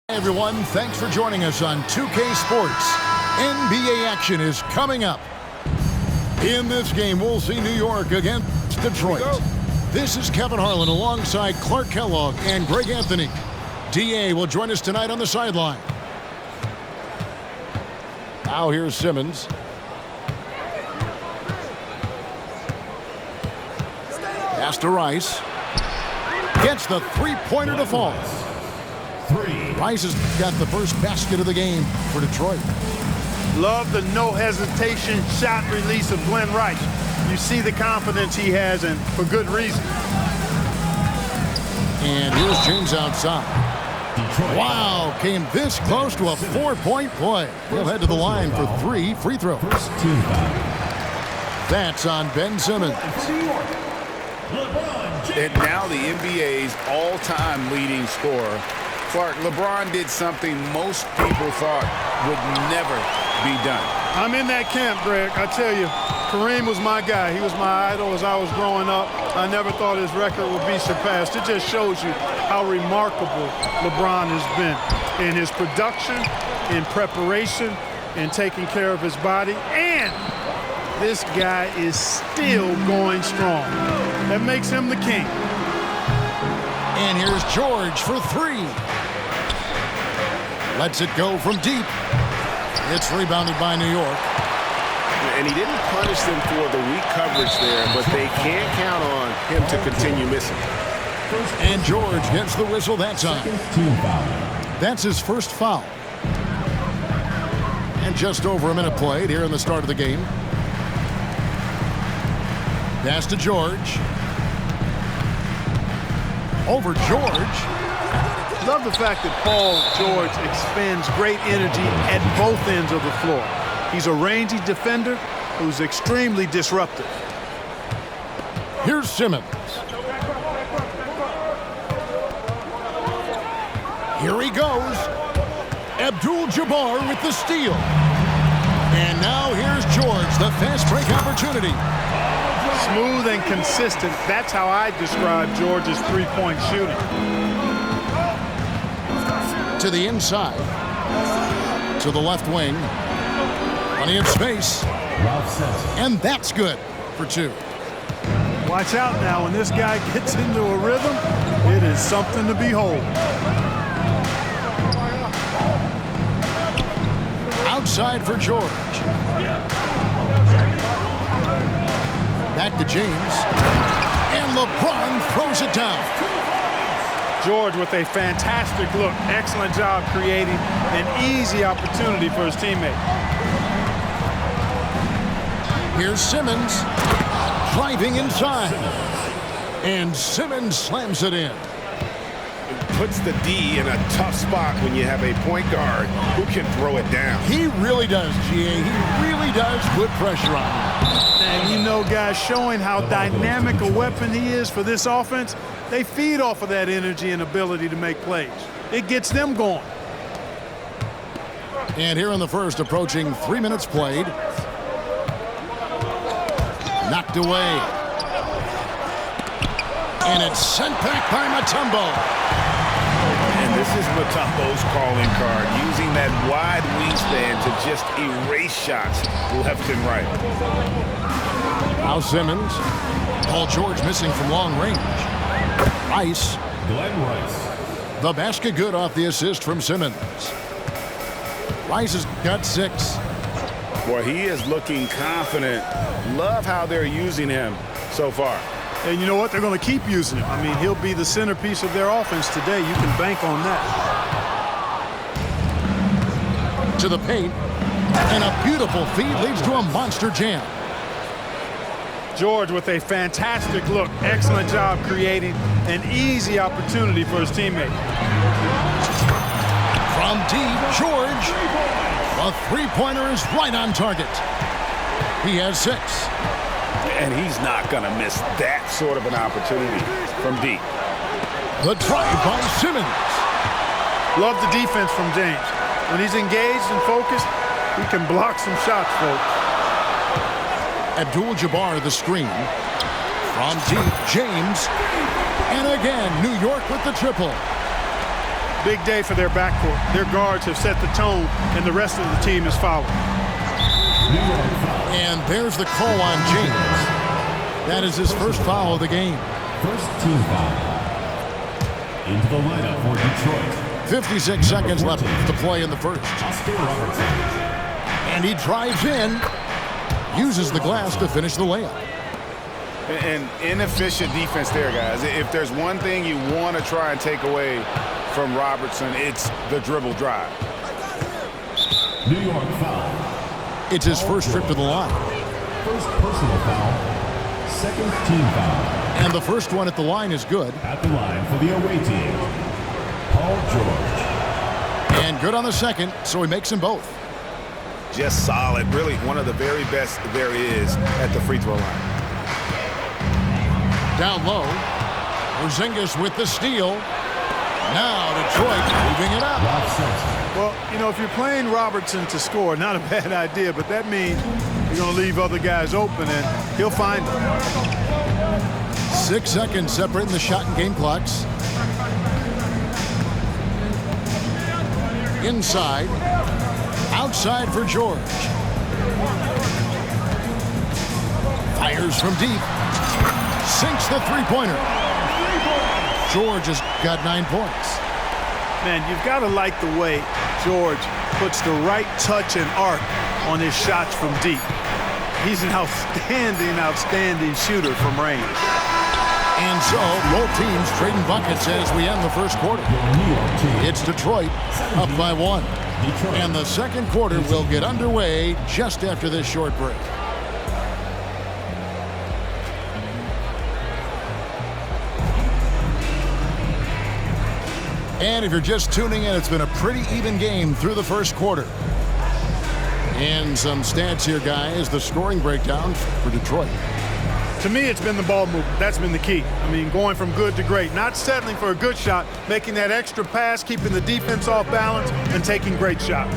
Hey everyone, thanks for joining us on 2K Sports. NBA action is coming up. In this game, we'll see New York against Detroit. This is Kevin Harlan alongside Clark Kellogg and Greg Anthony. DA will join us tonight on the sideline. Now here's Simmons. Pass to Rice. Gets the three-pointer to fall. Rice has got the first basket of the game for Detroit. Love the no-hesitation shot release of Glenn Rice. You see the confidence he has, and for good reason. And here's James outside. Wow, came this close to a four-point play. He'll head to the line for 3 free throws. That's on Ben Simmons. And now the NBA's all-time leading scorer. Clark, LeBron did something most people thought would never be done. I'm in that camp, Greg. I tell you, Kareem was my guy. He was my idol as I was growing up. I never thought his record would be surpassed. It just shows you how remarkable LeBron has been in his production, in preparation, in taking care of his body. And this guy is still going strong. That makes him the king. And here's George for 3. Lets it go from deep. It's rebounded by New York. And he didn't punish them for the weak coverage there, but they can't count on him to continue missing. And George gets the whistle that time. That's his first foul. And just over a minute played here in the start of the game. Pass to George. Over George. Love the fact that Paul George expends great energy at both ends of the floor. He's a rangy defender who's extremely disruptive. Here's Simmons. Here he goes. Abdul-Jabbar with the steal. And now here's George, the fast break opportunity. Smooth and consistent. That's how I describe George's three-point shooting. To the inside. To the left wing. Plenty of space. And that's good for 2. Watch out now. When this guy gets into a rhythm, it is something to behold. Outside for George. Back to James. And LeBron throws it down. George with a fantastic look. Excellent job creating an easy opportunity for his teammate. Here's Simmons. Driving inside. And Simmons slams it in. Puts the D in a tough spot when you have a point guard who can throw it down. He really does, GA. He really does put pressure on him. And you know, guys, showing how dynamic a weapon he is for this offense, they feed off of that energy and ability to make plays. It gets them going. And here in the first, approaching 3 minutes played. Knocked away. And it's sent back by Mutombo. And this is Mutombo's calling card, using that wide wingspan to just erase shots left and right. Now Simmons. Paul George missing from long range. Rice. Glenn Rice. The basket good off the assist from Simmons. Rice has got 6. Boy, he is looking confident. Love how they're using him so far. And you know what? They're going to keep using him. I mean, he'll be the centerpiece of their offense today. You can bank on that. To the paint. And a beautiful feed leads to a monster jam. George with a fantastic look. Excellent job creating an easy opportunity for his teammate. From deep, George. A three-pointer is right on target. He has 6. And he's not going to miss that sort of an opportunity from deep. The drive by Simmons. Love the defense from James. When he's engaged and focused, he can block some shots, folks. Abdul-Jabbar the screen. From deep, James. And again, New York with the triple. Big day for their backcourt. Their guards have set the tone, and the rest of the team is following. And there's the call on James. That is his first foul of the game. First team foul. Into the lineup for Detroit. 56 seconds left to play in the first. Oscar Robertson. And he drives in, uses the glass to finish the layup. And inefficient defense there, guys. If there's one thing you want to try and take away from Robertson, it's the dribble drive. New York foul. It's his first trip to the line. First personal foul. Second team foul. And the first one at the line is good. At the line for the away team, Paul George. And good on the second, so he makes them both. Just solid. Really one of the very best there is at the free throw line. Down low, Porzingis with the steal. Now Detroit moving it up. Well, you know, if you're playing Robertson to score, not a bad idea, but that means you're going to leave other guys open, and he'll find them. 6 seconds separating the shot and game clocks. Inside. Outside for George. Fires from deep. Sinks the three-pointer. George has got 9 points. Man, you've got to like the way George puts the right touch and arc on his shots from deep. He's an outstanding shooter from range. And so, both teams trading buckets as we end the first quarter. It's Detroit up by 1. And the second quarter will get underway just after this short break. And if you're just tuning in, it's been a pretty even game through the first quarter. And some stats here, guys. The scoring breakdown for Detroit. To me, it's been the ball movement. That's been the key. I mean, going from good to great. Not settling for a good shot, making that extra pass, keeping the defense off balance, and taking great shots.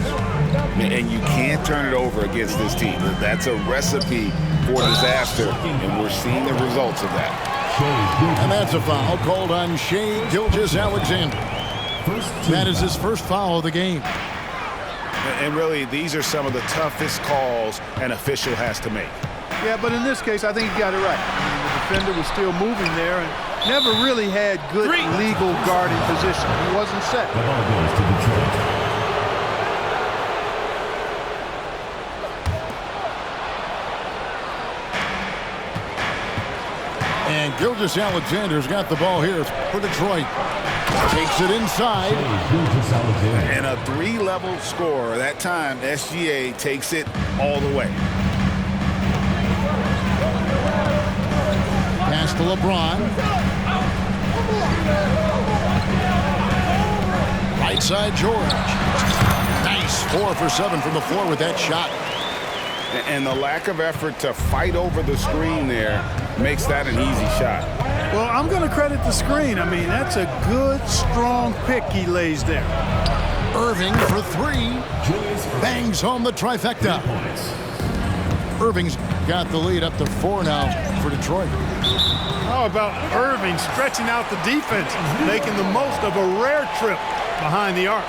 And you can't turn it over against this team. That's a recipe for disaster, and we're seeing the results of that. And that's a foul called on Shai Gilgeous-Alexander. That is his first foul of the game. And really, these are some of the toughest calls an official has to make. Yeah, but in this case, I think he got it right. I mean, the defender was still moving there and never really had good legal guarding position. He wasn't set. The ball goes to Detroit. And Gilgeous-Alexander's got the ball here for Detroit. Takes it inside. And a 3-level score. That time, SGA takes it all the way. Pass to LeBron. Right side, George. Nice 4 for 7 from the floor with that shot. And the lack of effort to fight over the screen there makes that an easy shot. Well, I'm going to credit the screen. I mean, that's a good, strong pick he lays there. Irving for 3. Bangs home the trifecta. Irving's got the lead up to 4 now for Detroit. How about Irving stretching out the defense, making the most of a rare trip behind the arc.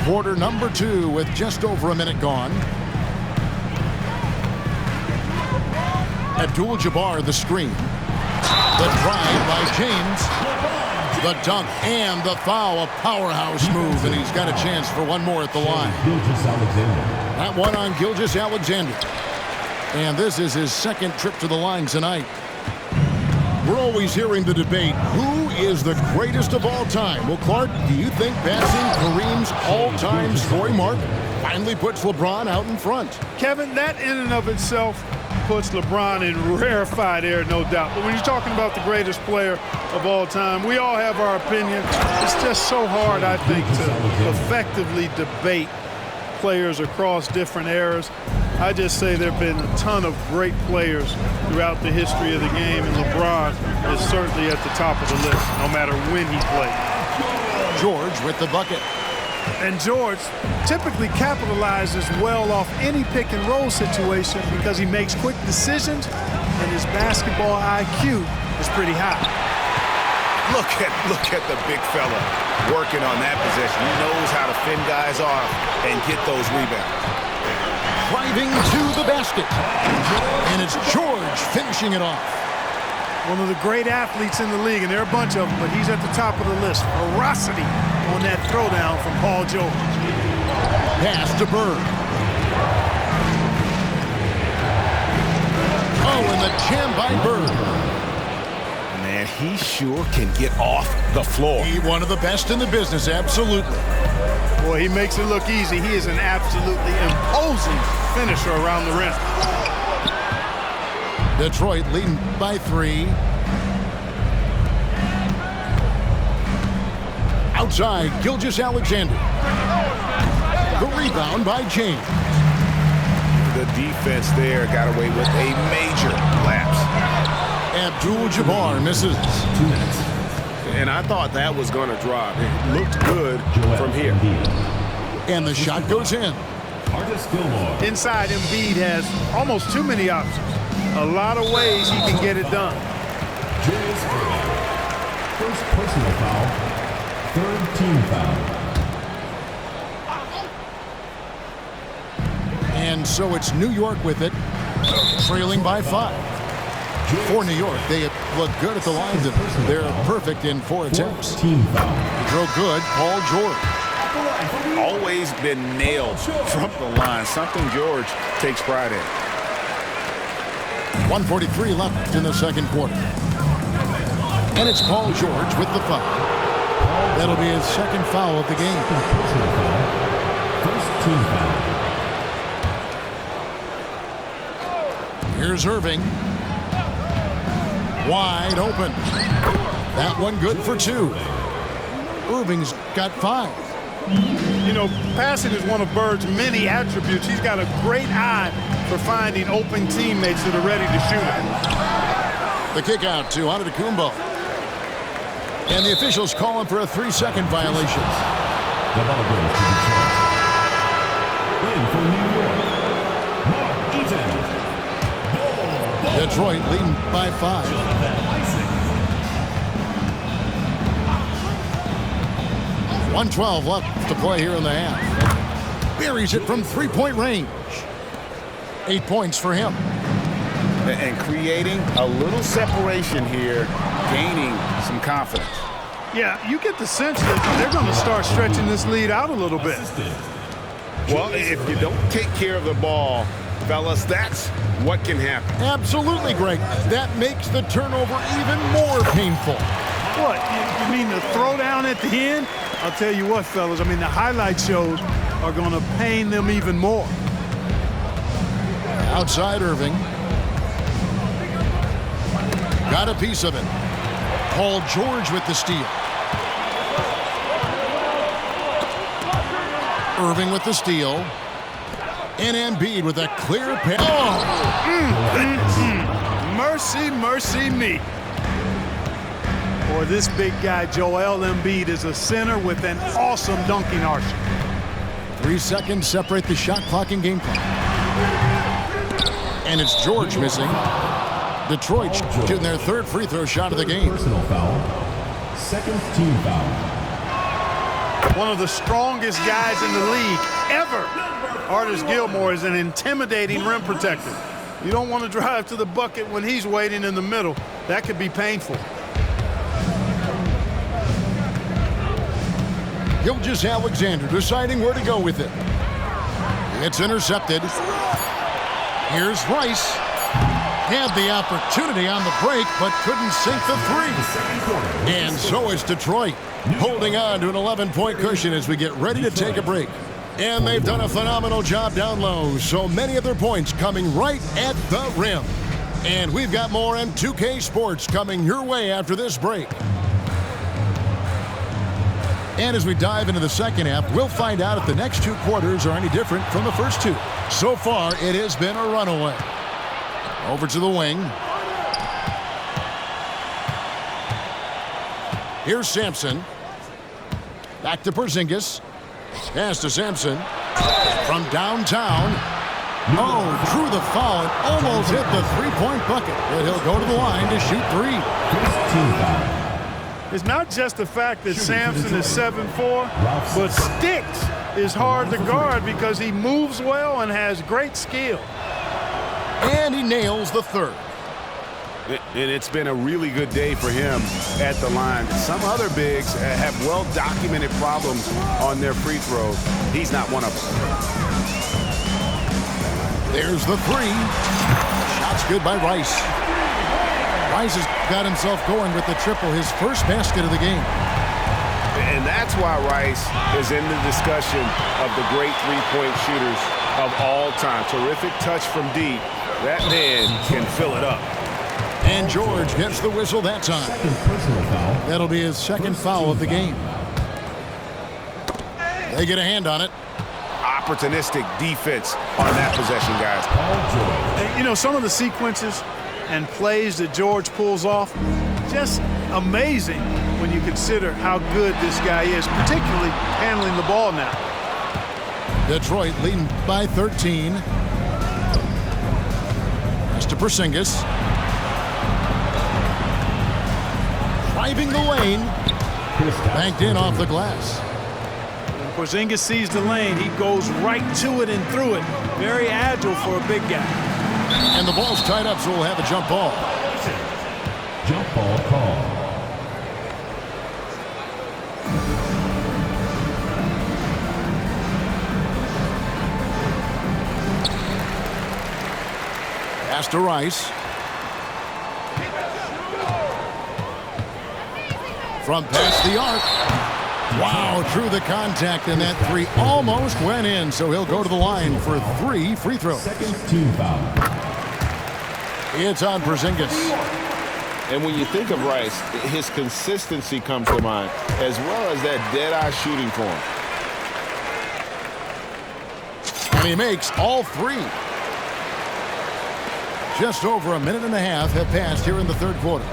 Quarter number 2 with just over a minute gone. Abdul-Jabbar the screen. The drive by James. The dunk and the foul, a powerhouse move, and he's got a chance for one more at the line. That one on Gilgeous-Alexander. And this is his second trip to the line tonight. We're always hearing the debate, who is the greatest of all time? Well, Clark, do you think passing Kareem's all-time scoring mark finally puts LeBron out in front? Kevin, that in and of itself puts LeBron in rarefied air, no doubt. But when you're talking about the greatest player of all time, we all have our opinion. It's just so hard, I think, to effectively debate players across different eras. I just say there have been a ton of great players throughout the history of the game, and LeBron is certainly at the top of the list, no matter when he played. George with the bucket. And George typically capitalizes well off any pick and roll situation because he makes quick decisions and his basketball IQ is pretty high. Look at the big fella working on that possession. He knows how to fend guys off and get those rebounds. Driving to the basket. And it's George finishing it off. One of the great athletes in the league, and there are a bunch of them, but he's at the top of the list. Ferocity on that throwdown from Paul George. Pass to Bird. Oh, and the jam by Bird. Man, he sure can get off the floor. He one of the best in the business, absolutely. Boy, he makes it look easy. He is an absolutely imposing finisher around the rim. Detroit leading by 3. Outside, Gilgeous-Alexander. The rebound by James. The defense there got away with a major lapse. Abdul-Jabbar misses. 2 minutes. And I thought that was going to drop. It looked good from here. And the shot goes in. Artis Gilmore. Inside, Embiid has almost too many options. A lot of ways he can get it done. Julius Erving. First personal foul. Third team foul. And so it's New York with it, trailing by 5. For New York, they look good at the line. They're perfect in 4 attempts. Team foul. Real good, Paul George. Always been nailed from the line. Something George takes pride in. 1:43 left in the second quarter. And it's Paul George with the foul. That'll be his second foul of the game. Personal foul. First team foul. Here's Irving. Wide open. That one good for 2. Irving's got 5. You know, passing is one of Bird's many attributes. He's got a great eye for finding open teammates that are ready to shoot it. The kick out to Antetokounmpo. And the officials calling for a 3-second violation. The ball goes to Detroit. In for New York. Mark Eaton. Detroit leading by 5. Isaac. 1:12 left to play here in the half. Buries it from 3-point range. 8 points for him. And creating a little separation here, gaining some confidence. Yeah, you get the sense that they're going to start stretching this lead out a little bit. Well, if you don't take care of the ball, fellas, that's what can happen. Absolutely, Greg. That makes the turnover even more painful. What, you mean the throwdown at the end? I'll tell you what, fellas, I mean, the highlight shows are going to pain them even more. Outside Irving. Got a piece of it. Paul George with the steal. Irving with the steal. And Embiid with a clear pass. Oh! Mercy, mercy me. Boy, this big guy, Joel Embiid, is a center with an awesome dunking arch. 3 seconds separate the shot clock and game clock. And it's George missing. Detroit shooting their 3rd free throw shot of the game. Personal foul. Second team foul. One of the strongest guys in the league ever. Artis Gilmore is an intimidating rim protector. You don't want to drive to the bucket when he's waiting in the middle. That could be painful. Gilgeous-Alexander deciding where to go with it. It's intercepted. Here's Rice. Had the opportunity on the break, but couldn't sink the 3. And so is Detroit, holding on to an 11-point cushion as we get ready to take a break. And they've done a phenomenal job down low, so many of their points coming right at the rim. And we've got more M2K Sports coming your way after this break. And as we dive into the second half, we'll find out if the next 2 quarters are any different from the first 2. So far, it has been a runaway. Over to the wing. Here's Sampson. Back to Porzingis. Pass to Sampson. From downtown. Oh, drew the foul and almost hit the three-point bucket. But he'll go to the line to shoot three. It's not just the fact that Sampson is 7'4", but Sticks is hard to guard because he moves well and has great skill. And he nails the third. And it's been a really good day for him at the line. Some other bigs have well-documented problems on their free throws. He's not one of them. There's the three. Shot's good by Rice. Rice has got himself going with the triple, his first basket of the game. And that's why Rice is in the discussion of the great three-point shooters of all time. Terrific touch from deep. That man can fill it up. And George gets the whistle that time. That'll be his second foul of the game. They get a hand on it. Opportunistic defense on that possession, guys. And, you know, some of the sequences and plays that George pulls off, just amazing when you consider how good this guy is, particularly handling the ball now. Detroit leading by 13. Pass to Porzingis. Driving the lane. Banked in off the glass. When Porzingis sees the lane, he goes right to it and through it. Very agile for a big guy. And the ball's tied up, so we'll have a jump ball. Jump ball call. Pass to Rice. From past the arc. Wow, through the contact, and that three almost went in, so he'll go to the line for 3 free throws. Second team foul. It's on Porzingis. And when you think of Rice, his consistency comes to mind, as well as that dead-eye shooting form. And he makes all 3. Just over a minute and a half have passed here in the third quarter.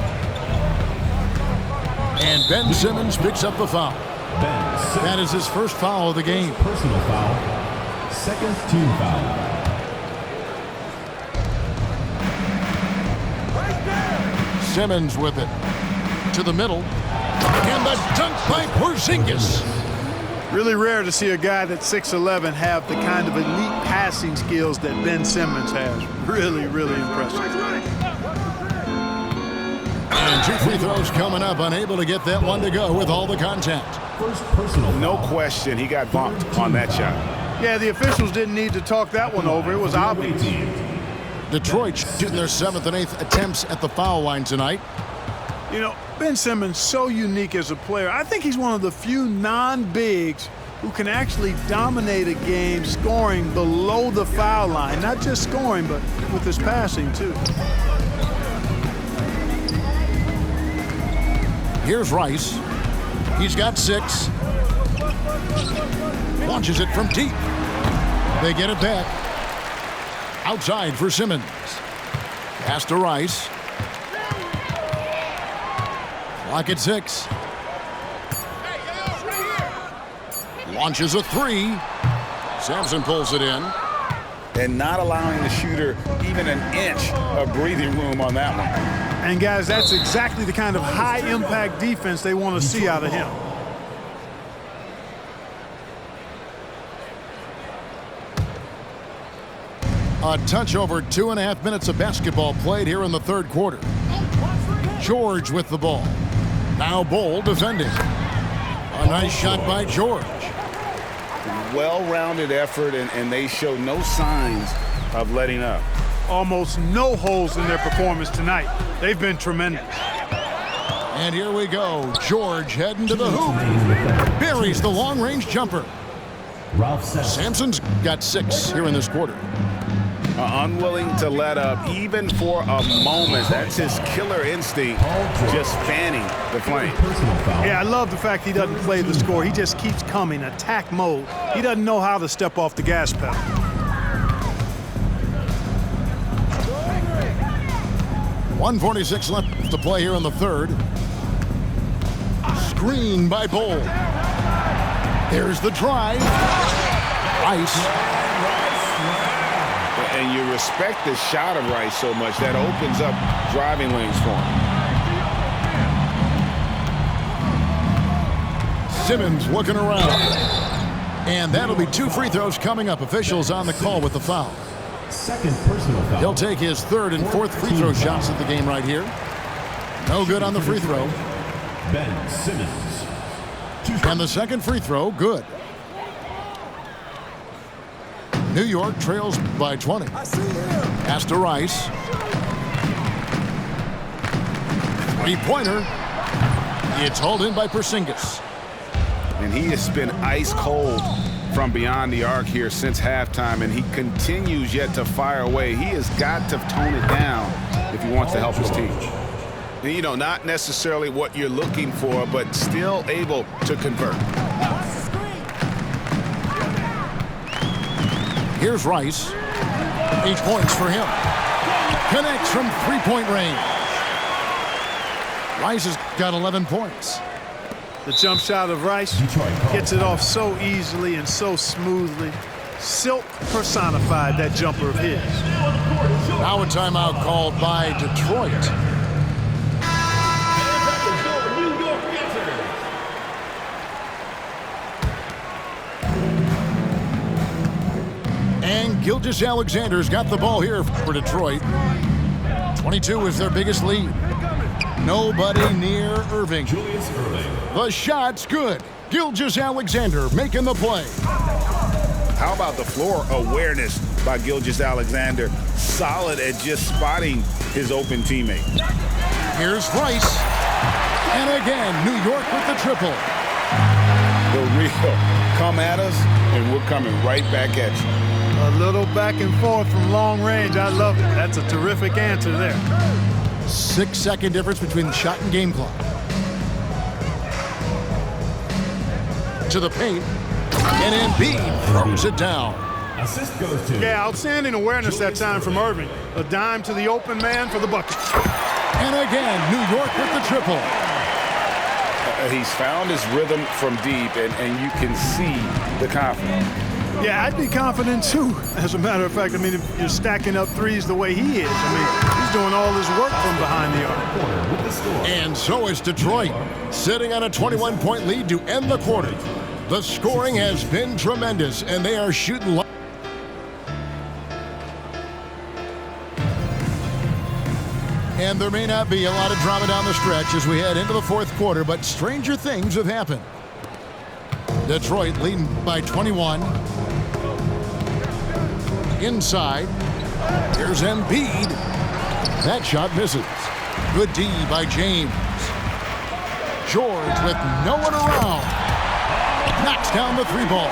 And Ben Simmons picks up the foul. That is his first foul of the game. Personal foul. Second team foul. Simmons with it. To the middle. And the dunk by Porzingis. Really rare to see a guy that's 6'11" have the kind of elite passing skills that Ben Simmons has. Really, really impressive. And 2 free throws coming up. Unable to get that one to go with all the contact. First personal foul. No question, he got bumped on that shot. Yeah, the officials didn't need to talk that one over. It was obvious. Detroit shooting their 7th and 8th attempts at the foul line tonight. You know, Ben Simmons, so unique as a player. I think he's one of the few non-bigs who can actually dominate a game scoring below the foul line. Not just scoring, but with his passing, too. Here's Rice. He's got 6. Launches it from deep. They get it back. Outside for Simmons. Pass to Rice. Clock at 6. Launches a 3. Sampson pulls it in. And not allowing the shooter even an inch of breathing room on that one. And, guys, that's exactly the kind of high-impact defense they want to see out of him. A touch over 2.5 minutes of basketball played here in the third quarter. George with the ball. Now Bol defending. A nice shot by George. Well-rounded effort, and they show no signs of letting up. Almost no holes in their performance tonight. They've been tremendous. And here we go. George heading to the hoop. Buries the long-range jumper. Ralph Sampson. Sampson's got 6 here in this quarter. Unwilling to let up even for a moment. That's his killer instinct, just fanning the flame. Personal foul. Yeah, I love the fact he doesn't play the score. He just keeps coming, attack mode. He doesn't know how to step off the gas pedal. .146 left to play here in the third. Screen by Bol. There's the drive. Rice. And you respect the shot of Rice so much that opens up driving lanes for him. Simmons looking around. And that'll be 2 free throws coming up. Officials on the call with the foul. Second personal foul. He'll take his 3rd and 4th free throw shots of the game right here. No good on the free throw. Ben Simmons. And the 2nd free throw, good. New York trails by 20. Pass to Rice. 3-pointer. It's hauled in by Porzingis. And he has been ice cold from beyond the arc here since halftime, and he continues yet to fire away. He has got to tone it down if he wants to help his team. And, you know, not necessarily what you're looking for, but still able to convert. Here's Rice. 8 points for him. Connects from 3-point range. Rice has got 11 points. The jump shot of Rice gets it off so easily and so smoothly. Silk personified that jumper of his. Now a timeout called by Detroit. And Gilgeous-Alexander's got the ball here for Detroit. 22 is their biggest lead. Nobody near Irving. Julius Erving. The shot's good. Gilgeous-Alexander making the play. How about the floor awareness by Gilgeous-Alexander? Solid at just spotting his open teammate. Here's Rice. And again, New York with the triple. The real come at us, and we're coming right back at you. A little back and forth from long range. I love it. That's a terrific answer there. 6-second difference between the shot and game clock. To the paint. And Embiid throws it down. Assist goes to. Yeah, outstanding awareness that time from Irving. A dime to the open man for the bucket. And again, New York with the triple. He's found his rhythm from deep, and you can see the confidence. Yeah, I'd be confident too. As a matter of fact, I mean, if you're stacking up threes the way he is, I mean, he's doing all his work from behind the arc. And so is Detroit, sitting on a 21-point lead to end the quarter. The scoring has been tremendous, and they are shooting. And there may not be a lot of drama down the stretch as we head into the 4th quarter, but stranger things have happened. Detroit leading by 21. Inside. Here's Embiid. That shot misses. Good D by James. George with no one around. Knocks down the 3-ball.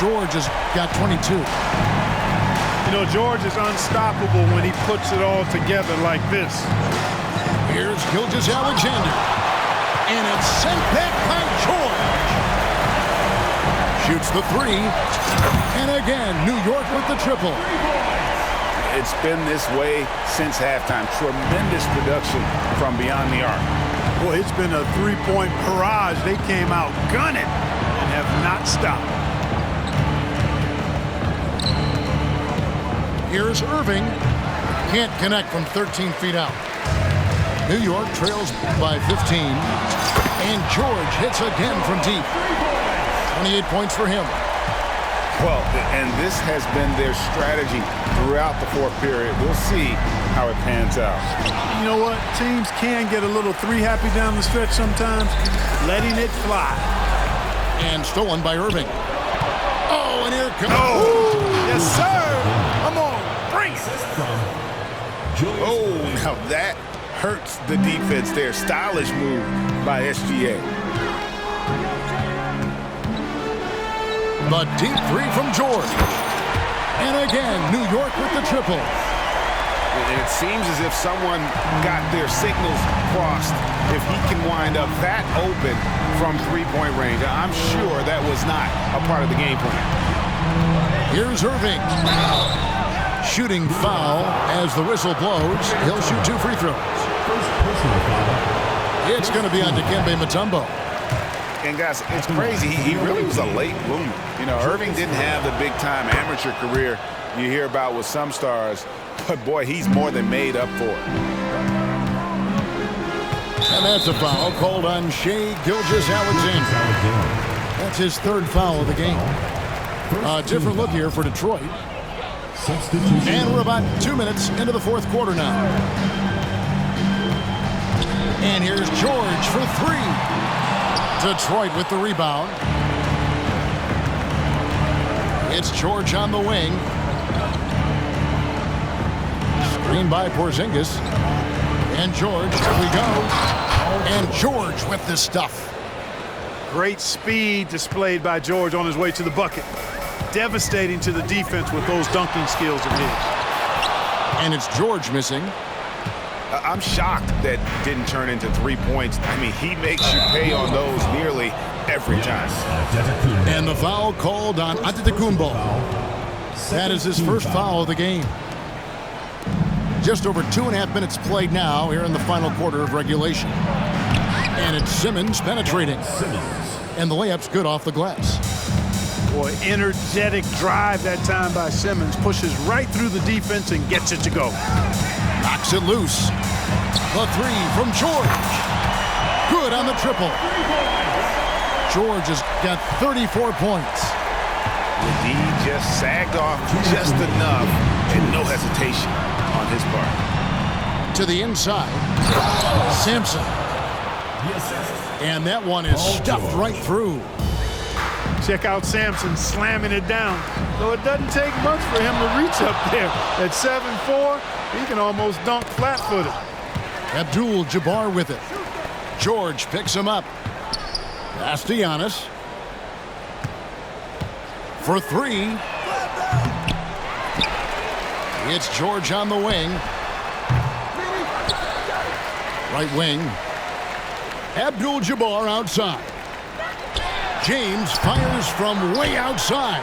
George has got 22. You know, George is unstoppable when he puts it all together like this. Here's Gilgeous-Alexander. And it's sent back by George. Shoots the 3. And again, New York with the triple. It's been this way since halftime. Tremendous production from beyond the arc. Boy, it's been a 3-point barrage. They came out gunning and have not stopped. Here's Irving. Can't connect from 13 feet out. New York trails by 15. And George hits again from deep. 28 points for him. Well, and this has been their strategy throughout the 4th period. We'll see how it pans out. You know what? Teams can get a little 3-happy down the stretch sometimes. Letting it fly. And stolen by Irving. Oh, and here comes. Oh, yes, sir. Come on, bring it. Oh, now that hurts the defense there. Stylish move by SGA. The deep 3 from George. And again, New York with the triple. And it seems as if someone got their signals crossed. If he can wind up that open from 3-point range, I'm sure that was not a part of the game plan. Here's Irving. Shooting foul as the whistle blows. He'll shoot 2 free throws. It's going to be on Dikembe Mutombo. And guys, it's crazy. He really was a late bloomer. You know, Irving didn't have the big-time amateur career you hear about with some stars, but boy, he's more than made up for it. And that's a foul called on Shai Gilgeous-Alexander. That's his third foul of the game. A different look here for Detroit. And we're about 2 minutes into the fourth quarter now. And here's George for three. Detroit with the rebound. It's George on the wing. Screen by Porzingis. And George, here we go. And George with the stuff. Great speed displayed by George on his way to the bucket. Devastating to the defense with those dunking skills of his. And it's George missing. I'm shocked that didn't turn into 3 points. I mean, he makes you pay on those nearly every time. And the foul called on Antetokounmpo. That is his first foul of the game. Just over 2.5 minutes played now here in the final quarter of regulation. And it's Simmons penetrating. And the layup's good off the glass. Boy, energetic drive that time by Simmons. Pushes right through the defense and gets it to go. Knocks it loose. The three from George. Good on the triple. George has got 34 points. He just sagged off just enough and no hesitation on his part. To the inside. Sampson. And that one is stuffed right through. Check out Sampson slamming it down. Though it doesn't take much for him to reach up there. At 7'4", he can almost dunk flat-footed. Abdul-Jabbar with it. George picks him up. Pass to Giannis. For three. It's George on the wing. Right wing. Abdul-Jabbar outside. James fires from way outside.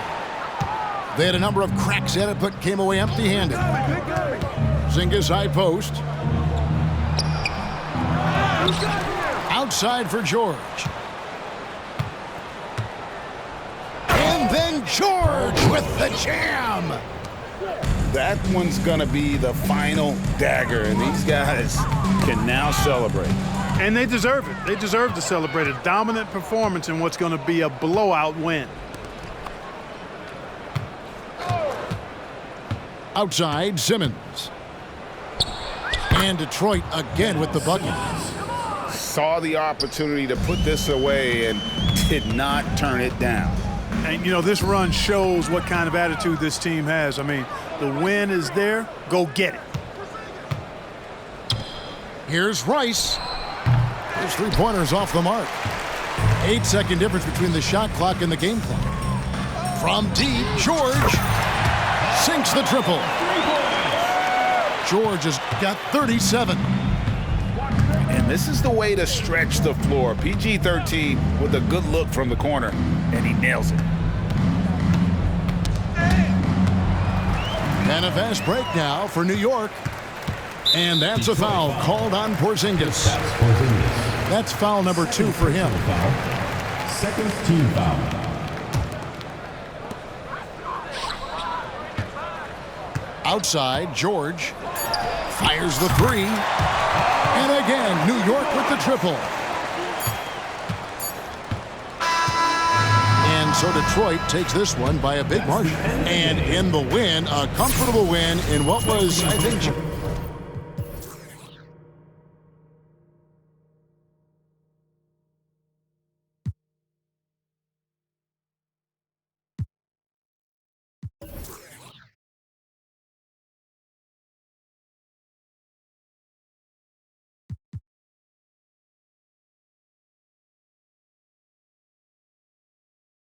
They had a number of cracks at it, but came away empty-handed. Porzingis high post. Outside for George. And then George with the jam. That one's going to be the final dagger, and these guys can now celebrate. And they deserve it. They deserve to celebrate a dominant performance in what's going to be a blowout win. Outside, Simmons. And Detroit again with the bucket. Saw the opportunity to put this away and did not turn it down. And, you know, this run shows what kind of attitude this team has. I mean, the win is there. Go get it. Here's Rice. His three-pointers off the mark. 8-second difference between the shot clock and the game clock. From deep, George sinks the triple. George has got 37. And this is the way to stretch the floor. PG-13 with a good look from the corner, and he nails it. And a fast break now for New York. And that's a foul called on Porzingis. That's foul number 2 for him. Second team foul. Outside, George fires the three. And again, New York with the triple. And so Detroit takes this one by a big margin. And in the win, a comfortable win in what was, I think,